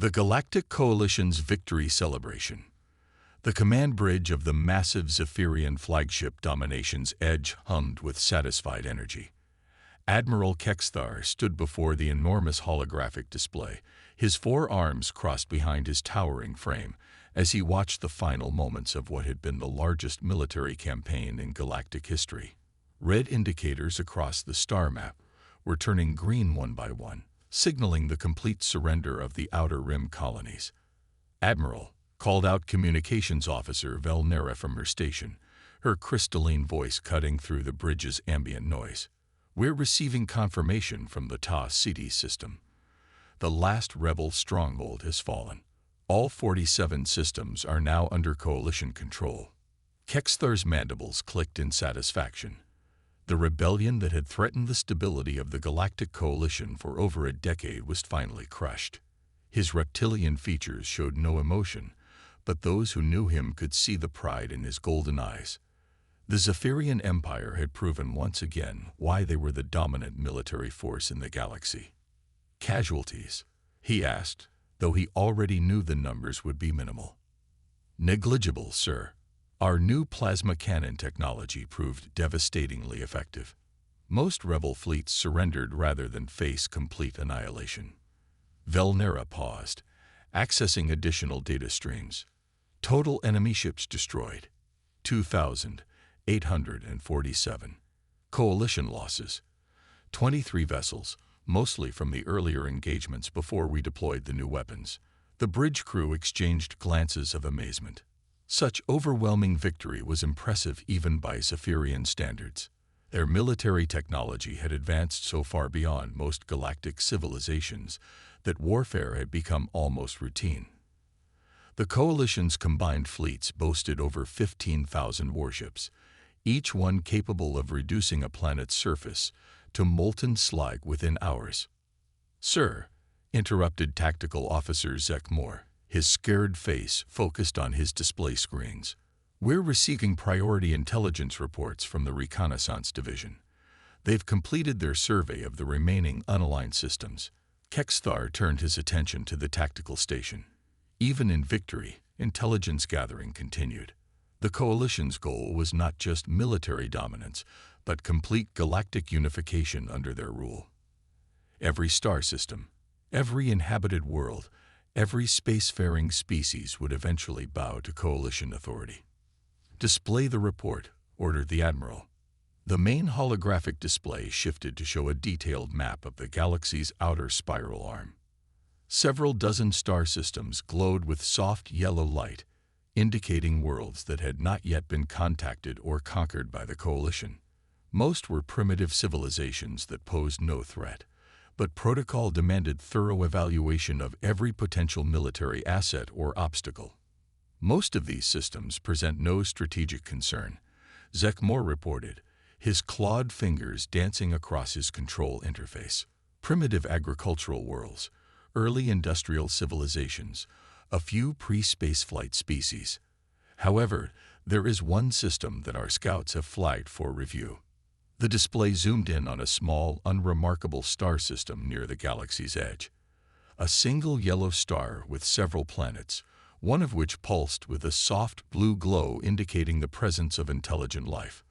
The Galactic Coalition's victory celebration. The command bridge of the massive Zephyrian flagship Domination's Edge hummed with satisfied energy. Admiral Kexthar stood before the enormous holographic display, his four arms crossed behind his towering frame, as he watched the final moments of what had been the largest military campaign in galactic history. Red indicators across the star map were turning green one by one, signaling the complete surrender of the Outer Rim colonies. "Admiral," called out Communications Officer Velnera from her station, her crystalline voice cutting through the bridge's ambient noise. "We're receiving confirmation from the Ta City system. The last rebel stronghold has fallen. All 47 systems are now under Coalition control." Kexthar's mandibles clicked in satisfaction. The rebellion that had threatened the stability of the Galactic Coalition for over a decade was finally crushed. His reptilian features showed no emotion, but those who knew him could see the pride in his golden eyes. The Zephyrian Empire had proven once again why they were the dominant military force in the galaxy. "Casualties?" he asked, though he already knew the numbers would be minimal. "Negligible, sir. Our new plasma cannon technology proved devastatingly effective. Most rebel fleets surrendered rather than face complete annihilation." Velnera paused, accessing additional data streams. Total enemy ships destroyed: 2,847. Coalition losses: 23 vessels, mostly from the earlier engagements before we deployed the new weapons. The bridge crew exchanged glances of amazement. Such overwhelming victory was impressive even by Zephyrian standards. Their military technology had advanced so far beyond most galactic civilizations that warfare had become almost routine. The Coalition's combined fleets boasted over 15,000 warships, each one capable of reducing a planet's surface to molten slag within hours. "Sir," interrupted Tactical Officer Zek Moore, his scared face focused on his display screens, "we're receiving priority intelligence reports from the Reconnaissance Division. They've completed their survey of the remaining unaligned systems." Kexthar turned his attention to the tactical station. Even in victory, intelligence gathering continued. The Coalition's goal was not just military dominance, but complete galactic unification under their rule. Every star system, every inhabited world, every spacefaring species would eventually bow to Coalition authority. "Display the report," ordered the Admiral. The main holographic display shifted to show a detailed map of the galaxy's outer spiral arm. Several dozen star systems glowed with soft yellow light, indicating worlds that had not yet been contacted or conquered by the Coalition. Most were primitive civilizations that posed no threat, but protocol demanded thorough evaluation of every potential military asset or obstacle. "Most of these systems present no strategic concern," Zek Moore reported, his clawed fingers dancing across his control interface. "Primitive agricultural worlds, early industrial civilizations, a few pre-spaceflight species. However, there is one system that our scouts have flagged for review." The display zoomed in on a small, unremarkable star system near the galaxy's edge. A single yellow star with several planets, one of which pulsed with a soft blue glow indicating the presence of intelligent life.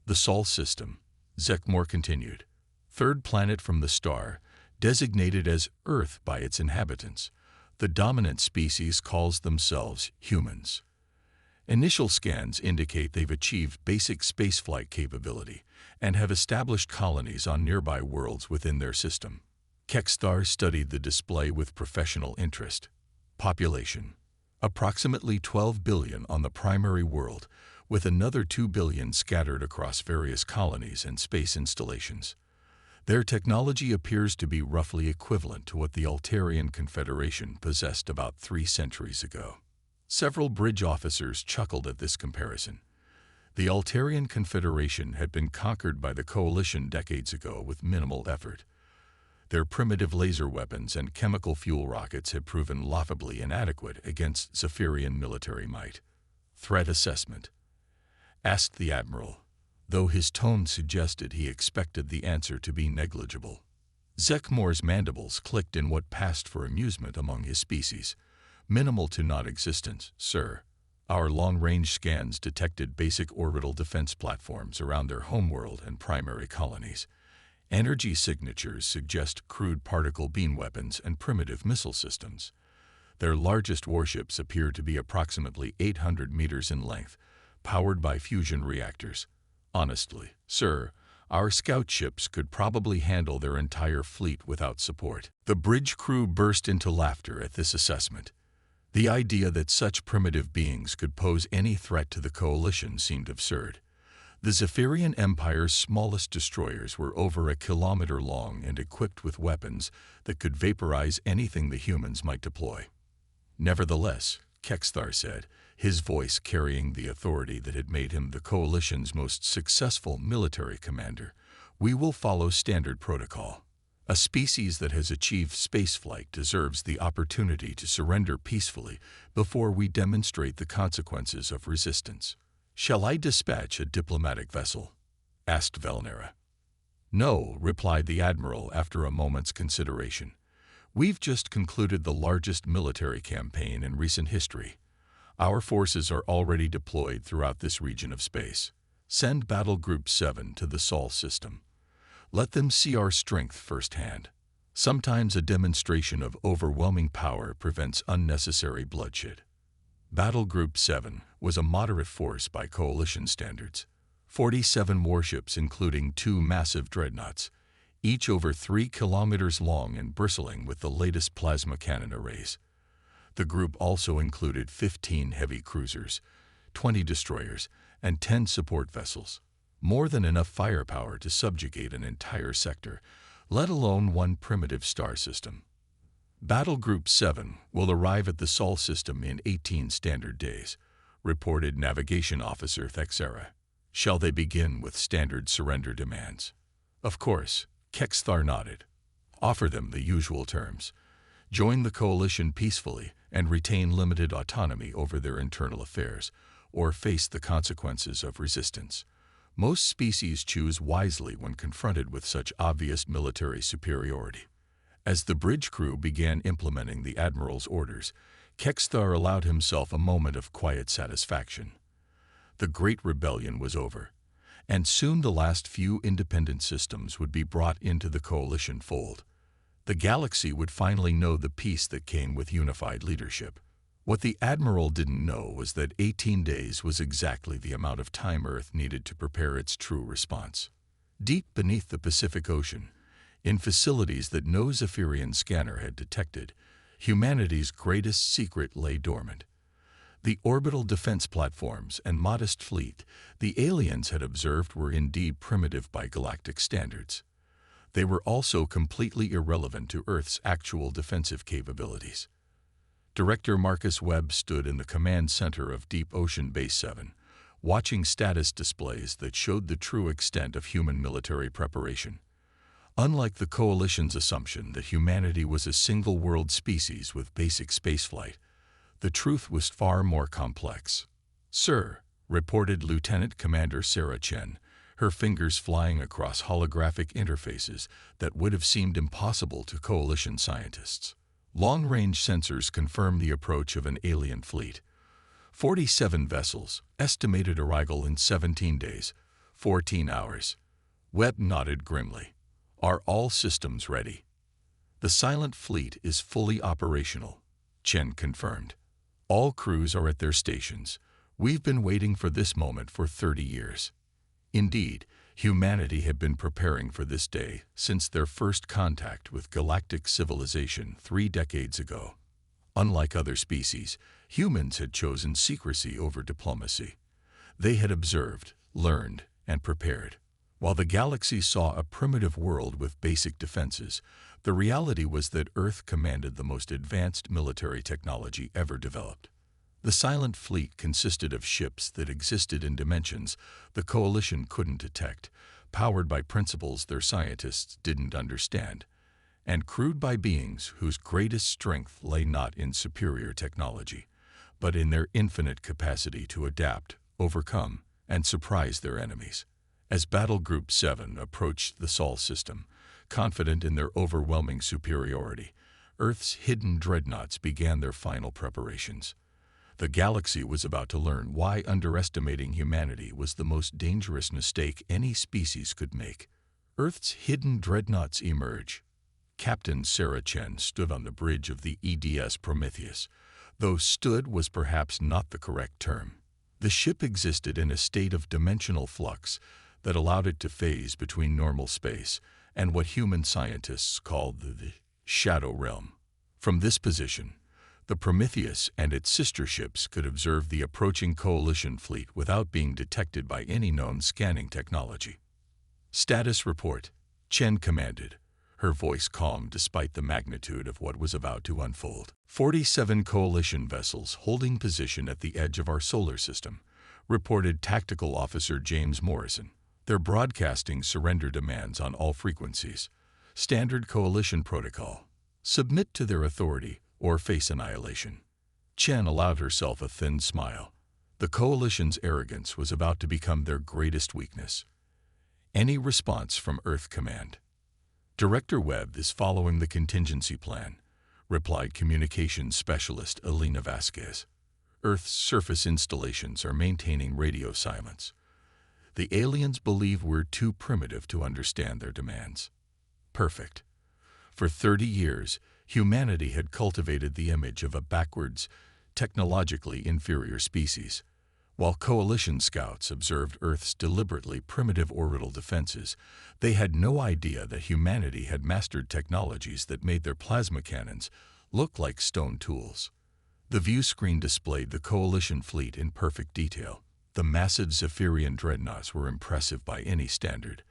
"The Sol system," Zek Moore continued. "Third planet from the star, designated as Earth by its inhabitants. The dominant species calls themselves humans. Initial scans indicate they've achieved basic spaceflight capability and have established colonies on nearby worlds within their system." Kexthar studied the display with professional interest. Population: approximately 12 billion on the primary world, with another 2 billion scattered across various colonies and space installations. Their technology appears to be roughly equivalent to what the Altarian Confederation possessed about 3 centuries ago. Several bridge officers chuckled at this comparison. The Altarian Confederation had been conquered by the Coalition decades ago with minimal effort. Their primitive laser weapons and chemical fuel rockets had proven laughably inadequate against Zephyrian military might. "Threat assessment?" asked the Admiral, though his tone suggested he expected the answer to be negligible. Zekmor's mandibles clicked in what passed for amusement among his species. Minimal to non-existent, sir. Our long-range scans detected basic orbital defense platforms around their homeworld and primary colonies. Energy signatures suggest crude particle beam weapons and primitive missile systems. Their largest warships appear to be approximately 800 meters in length, powered by fusion reactors. Honestly, sir, our scout ships could probably handle their entire fleet without support. The bridge crew burst into laughter at this assessment. The idea that such primitive beings could pose any threat to the coalition seemed absurd. The Zephyrian Empire's smallest destroyers were over a kilometer long and equipped with weapons that could vaporize anything the humans might deploy. Nevertheless, Kexthar said, his voice carrying the authority that had made him the coalition's most successful military commander, we will follow standard protocol. A species that has achieved spaceflight deserves the opportunity to surrender peacefully before we demonstrate the consequences of resistance. "Shall I dispatch a diplomatic vessel?" asked Velnera. "No," replied the admiral after a moment's consideration. "We've just concluded the largest military campaign in recent history. Our forces are already deployed throughout this region of space. Send Battle Group 7 to the Sol system. Let them see our strength firsthand. Sometimes a demonstration of overwhelming power prevents unnecessary bloodshed." Battle Group 7 was a moderate force by coalition standards. 47 warships including 2 massive dreadnoughts, each over 3 kilometers long and bristling with the latest plasma cannon arrays. The group also included 15 heavy cruisers, 20 destroyers, and 10 support vessels. More than enough firepower to subjugate an entire sector, let alone one primitive star system. "Battle Group 7 will arrive at the Sol system in 18 standard days," reported Navigation Officer Thexera. "Shall they begin with standard surrender demands?" "Of course," Kexthar nodded. "Offer them the usual terms. Join the coalition peacefully and retain limited autonomy over their internal affairs, or face the consequences of resistance. Most species choose wisely when confronted with such obvious military superiority." As the bridge crew began implementing the admiral's orders, Kexthar allowed himself a moment of quiet satisfaction. The Great Rebellion was over, and soon the last few independent systems would be brought into the coalition fold. The galaxy would finally know the peace that came with unified leadership. What the admiral didn't know was that 18 days was exactly the amount of time Earth needed to prepare its true response. Deep beneath the Pacific Ocean, in facilities that no Zephyrian scanner had detected, humanity's greatest secret lay dormant. The orbital defense platforms and modest fleet the aliens had observed were indeed primitive by galactic standards. They were also completely irrelevant to Earth's actual defensive capabilities. Director Marcus Webb stood in the command center of Deep Ocean Base 7, watching status displays that showed the true extent of human military preparation. Unlike the Coalition's assumption that humanity was a single-world species with basic spaceflight, the truth was far more complex. "Sir," reported Lieutenant Commander Sarah Chen, her fingers flying across holographic interfaces that would have seemed impossible to Coalition scientists. Long-range sensors confirm the approach of an alien fleet. 47 vessels, estimated arrival in 17 days, 14 hours. Webb nodded grimly. "Are all systems ready?" "The silent fleet is fully operational," Chen confirmed. "All crews are at their stations. We've been waiting for this moment for 30 years. Indeed, humanity had been preparing for this day since their first contact with galactic civilization 3 decades ago. Unlike other species, humans had chosen secrecy over diplomacy. They had observed, learned, and prepared. While the galaxy saw a primitive world with basic defenses, the reality was that Earth commanded the most advanced military technology ever developed. The silent fleet consisted of ships that existed in dimensions the Coalition couldn't detect, powered by principles their scientists didn't understand, and crewed by beings whose greatest strength lay not in superior technology, but in their infinite capacity to adapt, overcome, and surprise their enemies. As Battle Group 7 approached the Sol system, Confident in their overwhelming superiority, Earth's hidden dreadnoughts began their final preparations. The galaxy was about to learn why underestimating humanity was the most dangerous mistake any species could make. Earth's hidden dreadnoughts emerge. Captain Sarah Chen stood on the bridge of the EDS Prometheus, though stood was perhaps not the correct term. The ship existed in a state of dimensional flux that allowed it to phase between normal space and what human scientists called the shadow realm. From this position, the Prometheus and its sister ships could observe the approaching Coalition fleet without being detected by any known scanning technology. Status report, Chen commanded, her voice calm despite the magnitude of what was about to unfold. 47 Coalition vessels holding position at the edge of our solar system, reported Tactical Officer James Morrison. They're broadcasting surrender demands on all frequencies. Standard Coalition protocol. Submit to their authority or face annihilation. Chen allowed herself a thin smile. The Coalition's arrogance was about to become their greatest weakness. Any response from Earth Command? Director Webb is following the contingency plan, replied Communications Specialist Elena Vasquez. Earth's surface installations are maintaining radio silence. The aliens believe we're too primitive to understand their demands. Perfect. For 30 years, humanity had cultivated the image of a backwards, technologically inferior species. While Coalition scouts observed Earth's deliberately primitive orbital defenses, they had no idea that humanity had mastered technologies that made their plasma cannons look like stone tools. The view screen displayed the Coalition fleet in perfect detail. The massive Zephyrian dreadnoughts were impressive by any standard,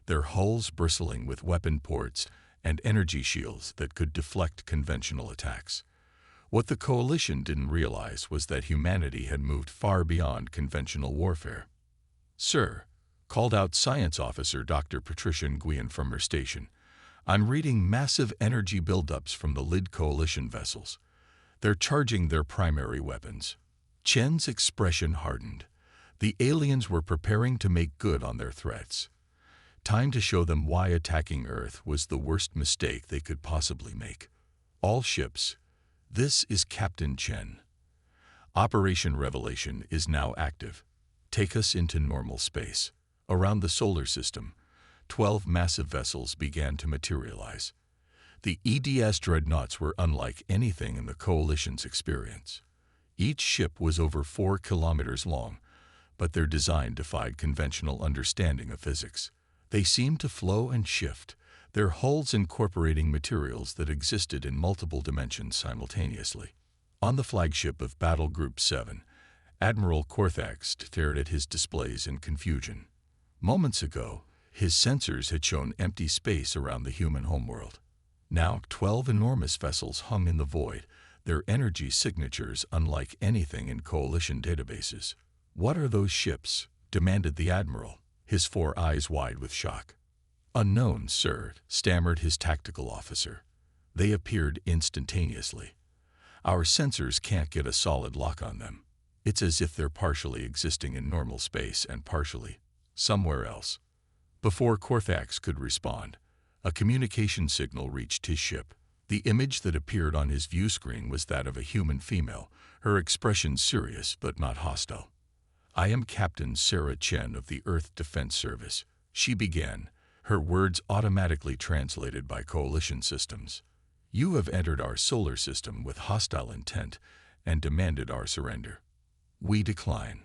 their hulls bristling with weapon ports and energy shields that could deflect conventional attacks. What the Coalition didn't realize was that humanity had moved far beyond conventional warfare. Sir, called out Science Officer Dr. Patricia Nguyen from her station, I'm reading massive energy buildups from the Lid Coalition vessels. They're charging their primary weapons. Chen's expression hardened. The aliens were preparing to make good on their threats. Time to show them why attacking Earth was the worst mistake they could possibly make. All ships. This is Captain Chen. Operation Revelation is now active. Take us into normal space. Around the solar system, 12 massive vessels began to materialize. The EDS Dreadnoughts were unlike anything in the Coalition's experience. Each ship was over 4 kilometers long, but their design defied conventional understanding of physics. They seemed to flow and shift, their hulls incorporating materials that existed in multiple dimensions simultaneously. On the flagship of Battle Group 7, Admiral Korthax stared at his displays in confusion. Moments ago, his sensors had shown empty space around the human homeworld. Now 12 enormous vessels hung in the void, their energy signatures unlike anything in Coalition databases. What are those ships? Demanded the Admiral, his 4 eyes wide with shock. Unknown, sir, stammered his tactical officer. They appeared instantaneously. Our sensors can't get a solid lock on them. It's as if they're partially existing in normal space and partially somewhere else. Before Korthax could respond, a communication signal reached his ship. The image that appeared on his view screen was that of a human female, her expression serious but not hostile. I am Captain Sarah Chen of the Earth Defense Service, she began, her words automatically translated by Coalition systems. You have entered our solar system with hostile intent and demanded our surrender. We decline.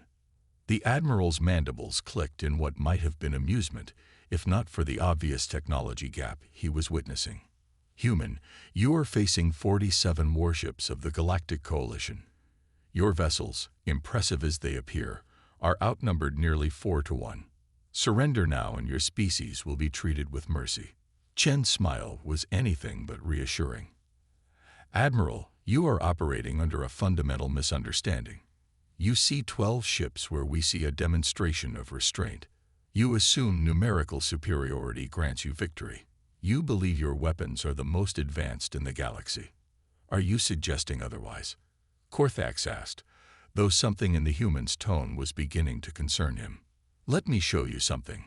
The Admiral's mandibles clicked in what might have been amusement, if not for the obvious technology gap he was witnessing. Human, you are facing 47 warships of the Galactic Coalition. Your vessels, impressive as they appear, are outnumbered nearly 4-1. Surrender now and your species will be treated with mercy. Chen's smile was anything but reassuring. Admiral, you are operating under a fundamental misunderstanding. You see 12 ships where we see a demonstration of restraint. You assume numerical superiority grants you victory. You believe your weapons are the most advanced in the galaxy. Are you suggesting otherwise? Korthax asked, though something in the human's tone was beginning to concern him. Let me show you something,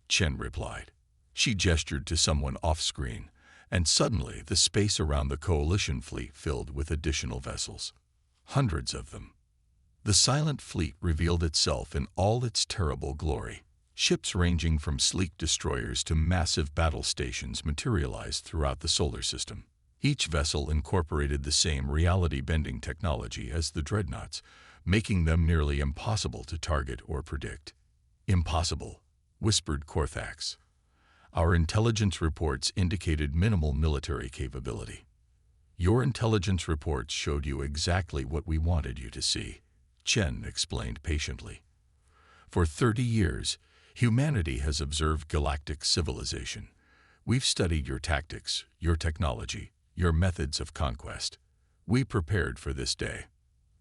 Chen replied. She gestured to someone off-screen, and suddenly the space around the Coalition fleet filled with additional vessels. Hundreds of them. The silent fleet revealed itself in all its terrible glory. Ships ranging from sleek destroyers to massive battle stations materialized throughout the solar system. Each vessel incorporated the same reality-bending technology as the Dreadnoughts, making them nearly impossible to target or predict. "Impossible," whispered Korthax. "Our intelligence reports indicated minimal military capability." "Your intelligence reports showed you exactly what we wanted you to see," Chen explained patiently. "For 30 years, humanity has observed galactic civilization. We've studied your tactics, your technology, your methods of conquest. We prepared for this day."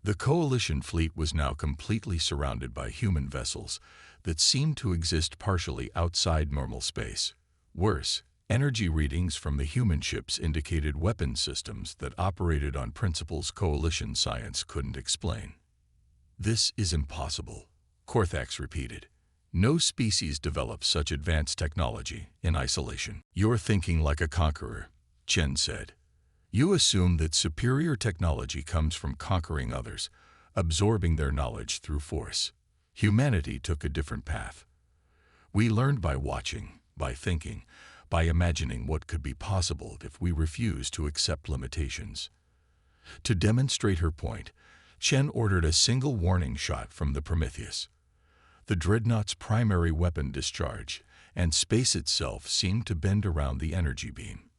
The Coalition fleet was now completely surrounded by human vessels that seemed to exist partially outside normal space. Worse, energy readings from the human ships indicated weapon systems that operated on principles Coalition science couldn't explain. "This is impossible," Korthax repeated. "No species develops such advanced technology in isolation." "You're thinking like a conqueror," Chen said. "You assume that superior technology comes from conquering others, absorbing their knowledge through force. Humanity took a different path. We learned by watching, by thinking, by imagining what could be possible if we refused to accept limitations." To demonstrate her point, Chen ordered a single warning shot from the Prometheus. The Dreadnought's primary weapon discharged, and space itself seemed to bend around the energy beam.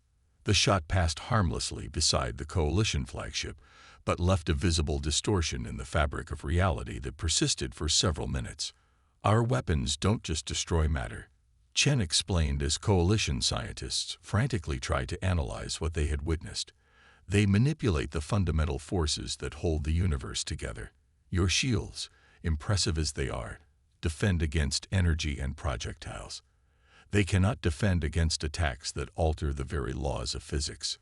The shot passed harmlessly beside the Coalition flagship, but left a visible distortion in the fabric of reality that persisted for several minutes. "Our weapons don't just destroy matter," Chen explained as Coalition scientists frantically tried to analyze what they had witnessed. "They manipulate the fundamental forces that hold the universe together. Your shields, impressive as they are, defend against energy and projectiles. They cannot defend against attacks that alter the very laws of physics."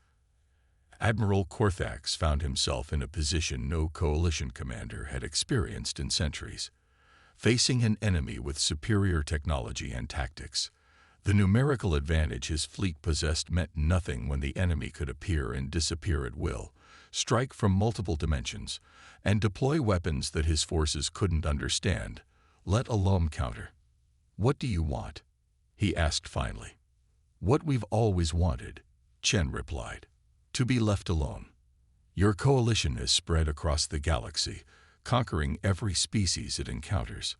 Admiral Korthax found himself in a position no Coalition commander had experienced in centuries. Facing an enemy with superior technology and tactics, the numerical advantage his fleet possessed meant nothing when the enemy could appear and disappear at will, strike from multiple dimensions, and deploy weapons that his forces couldn't understand, let alone counter. "What do you want?" he asked finally. "What we've always wanted," Chen replied. "To be left alone. Your Coalition is spread across the galaxy, conquering every species it encounters.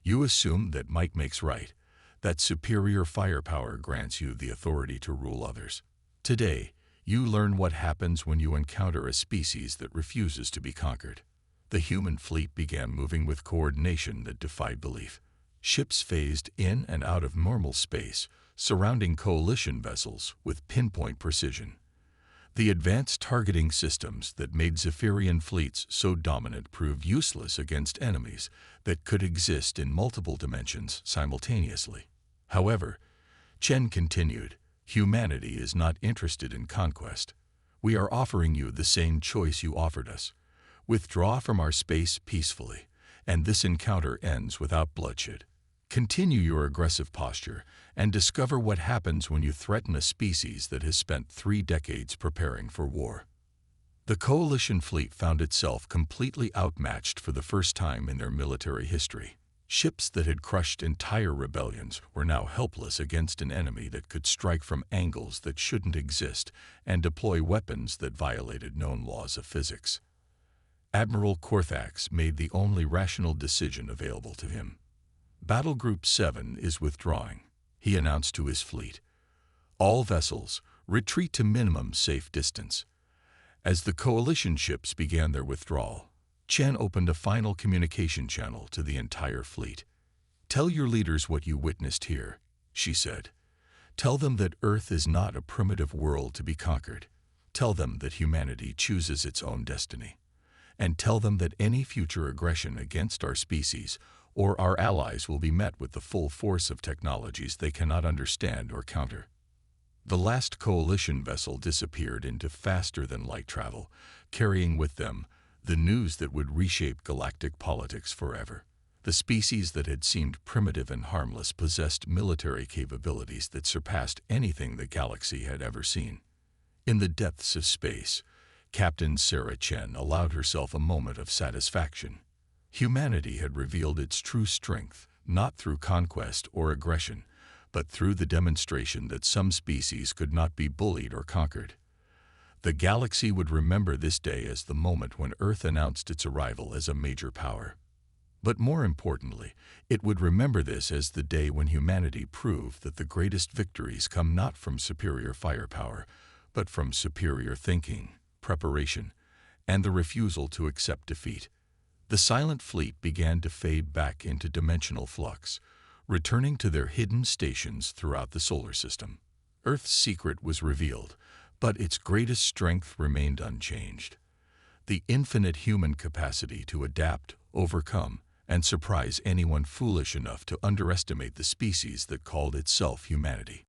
You assume that might makes right, that superior firepower grants you the authority to rule others. Today, you learn what happens when you encounter a species that refuses to be conquered." The human fleet began moving with coordination that defied belief. Ships phased in and out of normal space, surrounding Coalition vessels with pinpoint precision. The advanced targeting systems that made Zephyrian fleets so dominant proved useless against enemies that could exist in multiple dimensions simultaneously. However, Chen continued, "Humanity is not interested in conquest. We are offering you the same choice you offered us. Withdraw from our space peacefully, and this encounter ends without bloodshed. Continue your aggressive posture and discover what happens when you threaten a species that has spent 3 decades preparing for war." The Coalition fleet found itself completely outmatched for the first time in their military history. Ships that had crushed entire rebellions were now helpless against an enemy that could strike from angles that shouldn't exist and deploy weapons that violated known laws of physics. Admiral Korthax made the only rational decision available to him. "Battle Group 7 is withdrawing," he announced to his fleet. "All vessels, retreat to minimum safe distance." As the Coalition ships began their withdrawal, Chen opened a final communication channel to the entire fleet. "Tell your leaders what you witnessed here," she said. "Tell them that Earth is not a primitive world to be conquered. Tell them that humanity chooses its own destiny. And tell them that any future aggression against our species or our allies will be met with the full force of technologies they cannot understand or counter." The last Coalition vessel disappeared into faster-than-light travel, carrying with them the news that would reshape galactic politics forever. The species that had seemed primitive and harmless possessed military capabilities that surpassed anything the galaxy had ever seen. In the depths of space, Captain Sarah Chen allowed herself a moment of satisfaction. Humanity had revealed its true strength, not through conquest or aggression, but through the demonstration that some species could not be bullied or conquered. The galaxy would remember this day as the moment when Earth announced its arrival as a major power. But more importantly, it would remember this as the day when humanity proved that the greatest victories come not from superior firepower, but from superior thinking, preparation, and the refusal to accept defeat. The silent fleet began to fade back into dimensional flux, returning to their hidden stations throughout the solar system. Earth's secret was revealed, but its greatest strength remained unchanged. The infinite human capacity to adapt, overcome, and surprise anyone foolish enough to underestimate the species that called itself humanity.